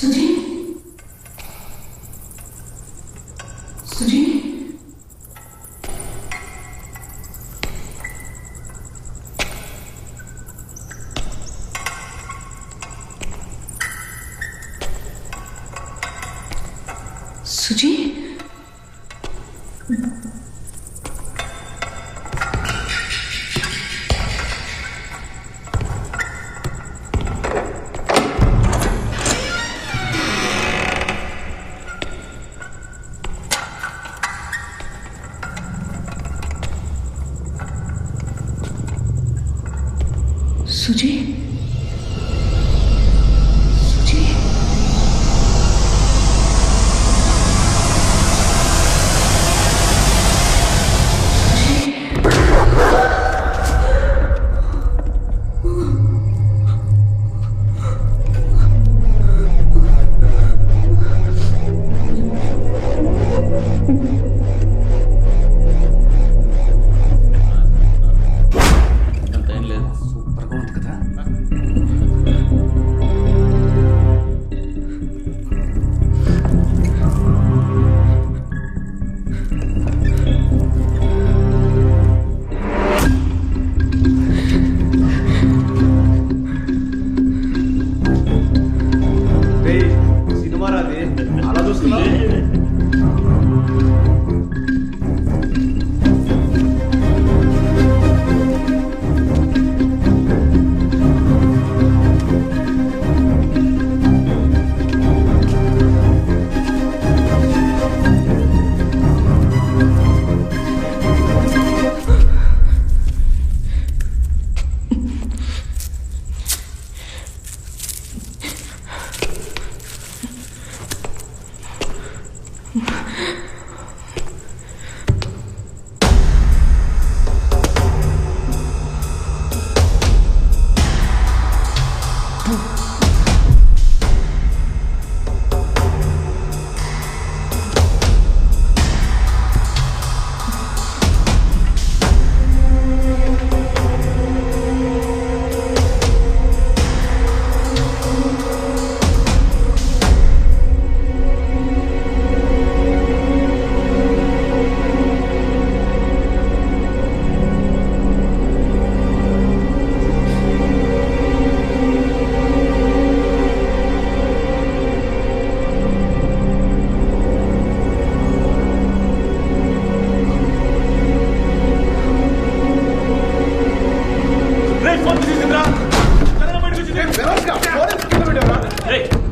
సుజీ సుజీ సుజీ సుజీ సుజీ అంతేం లేదు, సూపర్గా ఉంది కదా. సినిమా రాది అలా చూస్తున్నా.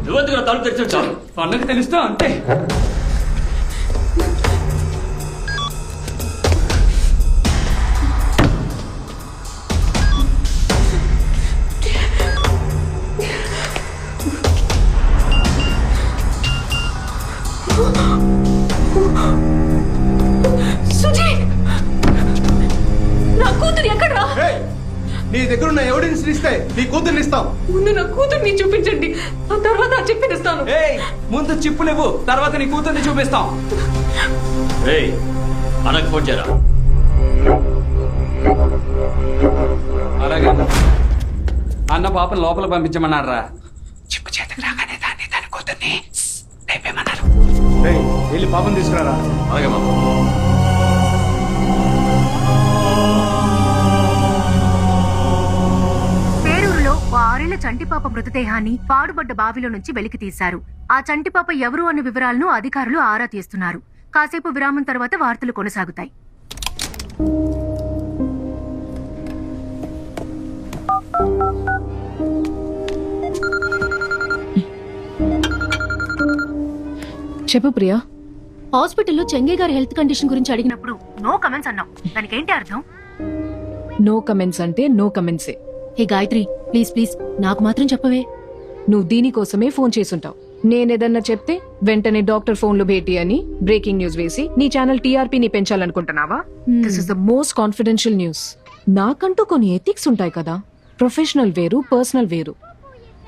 నువ్వెందుకు తలుపు తెరిచి వచ్చావు? అన్నకి తెలుస్తా అంతే. సుజీ నా కూతురు ఎక్కడ్రా? నీ దగ్గర ఉన్న ఎవిడెన్స్ ఇస్తే నీ కూతుర్ని ఇస్తాం. ముందు నా కూతుర్ని చూపించండి, ఆ తర్వాత చెప్పిస్తాను. ముందు చిప్పులేవు, తర్వాత నీ కూతుర్ని చూపిస్తాం. అన్నకు ఫోన్ చేయరా. అలాగే అన్న పాపను లోపల పంపించమన్నాడు రా. చిప్పు చేతకు రాగానే దాని కూతుర్ని లేపేమన్నారు. వెళ్ళి పాపం తీసుకురారా. అలాగే బాబు. పేరూరులో 6 ఏళ్ల చంటిపాప మృతదేహాన్ని పాడుబడ్డ బావిలో నుంచి వెలికి తీశారు. ఆ చంటిపాప ఎవరు అన్న వివరాలను అధికారులు ఆరా తీస్తున్నారు. కాసేపు విరామం తర్వాత వార్తలు కొనసాగుతాయి. చెప్పు ప్రియా. హాస్పిటల్లో చెంగే గారి హెల్త్ కండిషన్ గురించి అడిగినప్పుడు నో కమెంట్స్ అన్నావు. దానికి ఏంటి అర్థం? నో కమెంట్స్ అంటే నో కమెంట్సే. హే గాయత్రి, ప్లీజ్ ప్లీజ్ నాకు మాత్రం చెప్పవే. నువ్వు దీనికోసమే ఫోన్ చేసుంటావు. నేనేదన్నా చెప్తే వెంటనే డాక్టర్ ఫోన్లో భేటీ అని బ్రేకింగ్ న్యూస్ వేసి నీ ఛానల్ టీఆర్పీని పెంచాలనుకుంటున్నావా? This is the most confidential news. నాకంటూ కొన్ని ఎథిక్స్ ఉంటాయి కదా. ప్రొఫెషనల్ వేరు, పర్సనల్ వేరు.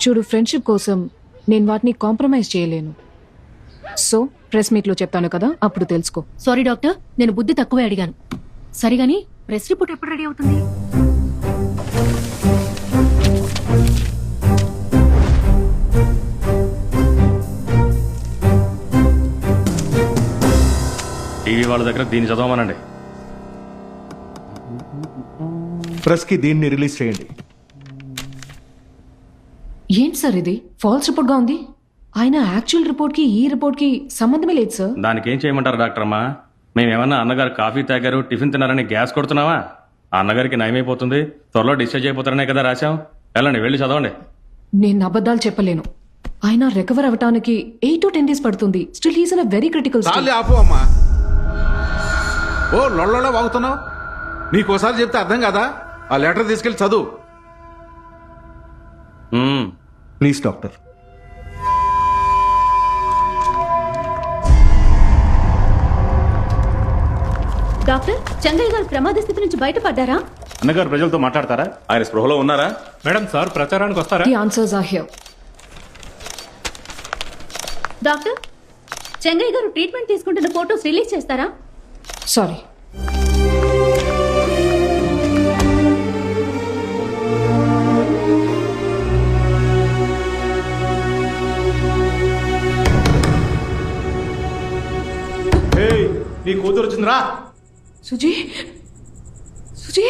చూడు, ఫ్రెండ్షిప్ కోసం నేను వాటిని కాంప్రమైజ్ చేయలేను. సో ప్రెస్ మీట్ లో చెప్తాను కదా, అప్పుడు తెలుసుకో. సారీ డాక్టర్, నేను బుద్ధి తక్కువే అడిగాను. సరిగాని ప్రెస్ రిపోర్ట్ ఎప్పుడు రెడీ అవుతుంది? వాళ్ళ దగ్గర దీన్ని చదవమనండి. ప్రెస్కి దీన్ని రిలీజ్ చేయండి. ఏంటి సార్ ఇది ఫాల్స్ రిపోర్ట్ గా ఉంది? ఆయన యాక్చువల్ రిపోర్ట్ కి ఈ రిపోర్ట్ కి సంబంధమే లేదు సార్. దానికి ఏం చేయమంటారు డాక్టర్ అమ్మా? మేమేమన్నా అన్నగారు కాఫీ తాగారు, టిఫిన్ తిన్నారని గ్యాస్ కొడుతున్నావా? ఆ అన్నగారికి నయమైపోతుంది, త్వరలో డిశ్చార్జ్ అయిపోతారనే కదా రాశాం. వెళ్ళండి, వెళ్ళి చదవండి. నేను అబద్ధాలు చెప్పలేను. ఆయన రికవర్ అవ్వటానికి 8 to 10 days పడుతుంది. Still he's in a very critical చాలే ఆపు అమ్మా. ఓ లొల్లలో వాగుతున్నావు. నీకోసారి చెప్తే అర్థం కదా. ఆ లెటర్ తీసుకెళ్ళి చదువు. Please doctor. డాక్టర్, చంగయ్య గారు ప్రమాద స్థితి నుంచి బయటపడ్డారా? అన్నగారు ప్రజలతో మాట్లాడతారా? ఆయన స్పృహలో ఉన్నారా? మేడం సార్ ప్రచారానికి వస్తారా? The answers are here. Doctor, Chengaiah గారు ట్రీట్మెంట్ తీసుకుంటున్న ఫోటోస్ రిలీజ్ చేస్తారా? సారీ. నీ కూతురు వచ్చిందిరా. సుజీ, సుజీ,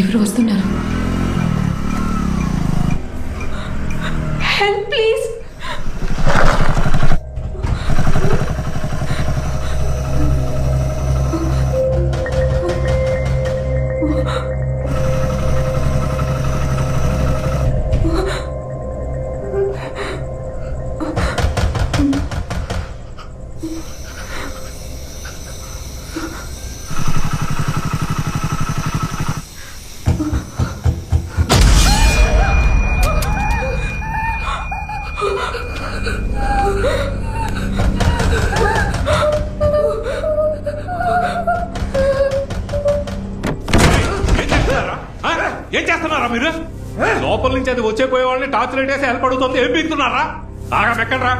ఎవరు వస్తున్నారు? Help please. ఏం చేస్తున్నారా మీరు? లోపల నుంచి అది వచ్చే పోయే వాళ్ళని టార్చ్ లైట్ వేసి హెల్ప్ అడుగుతుంది. ఏం పీకుతున్నారా? బాగా మెక్కండ్రా.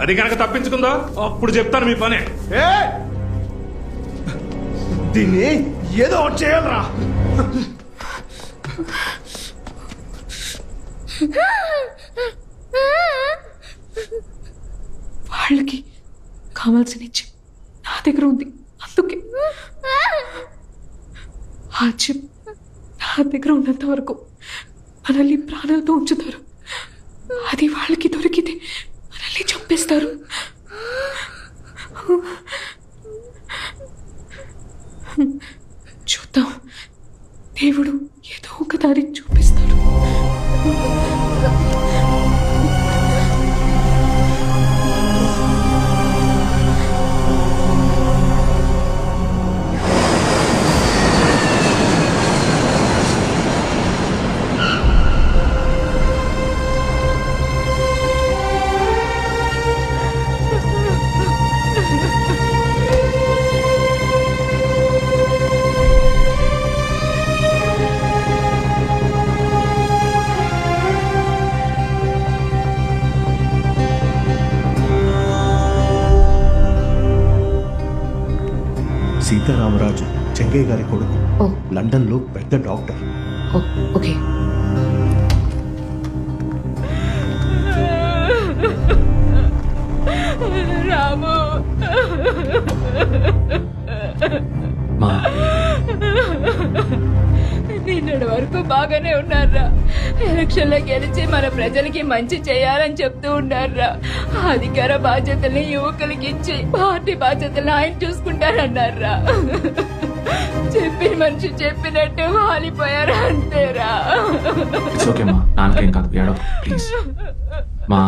అది కనుక తప్పించుకుందో అప్పుడు చెప్తాను మీ పని. దీన్ని ఏదో ఒకటి చేయాలరా. వాళ్ళకి కావాల్సిన ఇచ్చి నా దగ్గర ఉంది, అందుకే ఆ చిప్ నా దగ్గర ఉన్నంత వరకు మనల్ని ప్రాణాలతో ఉంచుతారు. అది వాళ్ళకి దొరికితే మనల్ని చంపేస్తారు. చూద్దాం, దేవుడు ఏదో ఒక దారి చూపిస్తాడు. చెంగయ్య గారి కొడుకు ఓ లండన్ లో పెద్ద డాక్టర్. ఓ ఓకే. రాము మా నిన్నటి వరకు బాగానే ఉన్నారా? ఎలక్షన్ లో గెలిచి మన ప్రజలకి మంచి చేయాలని చెప్తూ ఉన్నారా? అధికార బాధ్యతల్ని యువకులకి ఇచ్చి పార్టీ బాధ్యతలు ఆయన చూసుకుంటారన్నారా? చెప్పిన మనిషి చెప్పినట్టు వాలిపోయారా అంతేరా? ఓకే మా, నాన్నకేం కాదు, ఏడో ప్లీజ్ మా.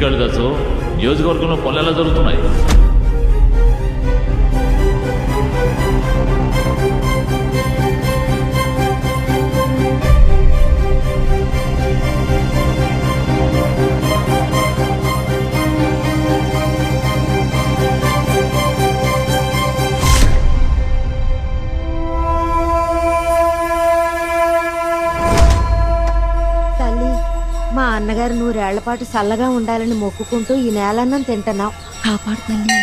కాళిదాసు, నియోజకవర్గంలో పనులు ఎలా జరుగుతున్నాయి? మా అన్నగారు 100 ఏళ్ల పాటు చల్లగా ఉండాలని మొక్కుకుంటూ ఈ నేలన్నం తింటున్నాం. కాపాడు తల్లి.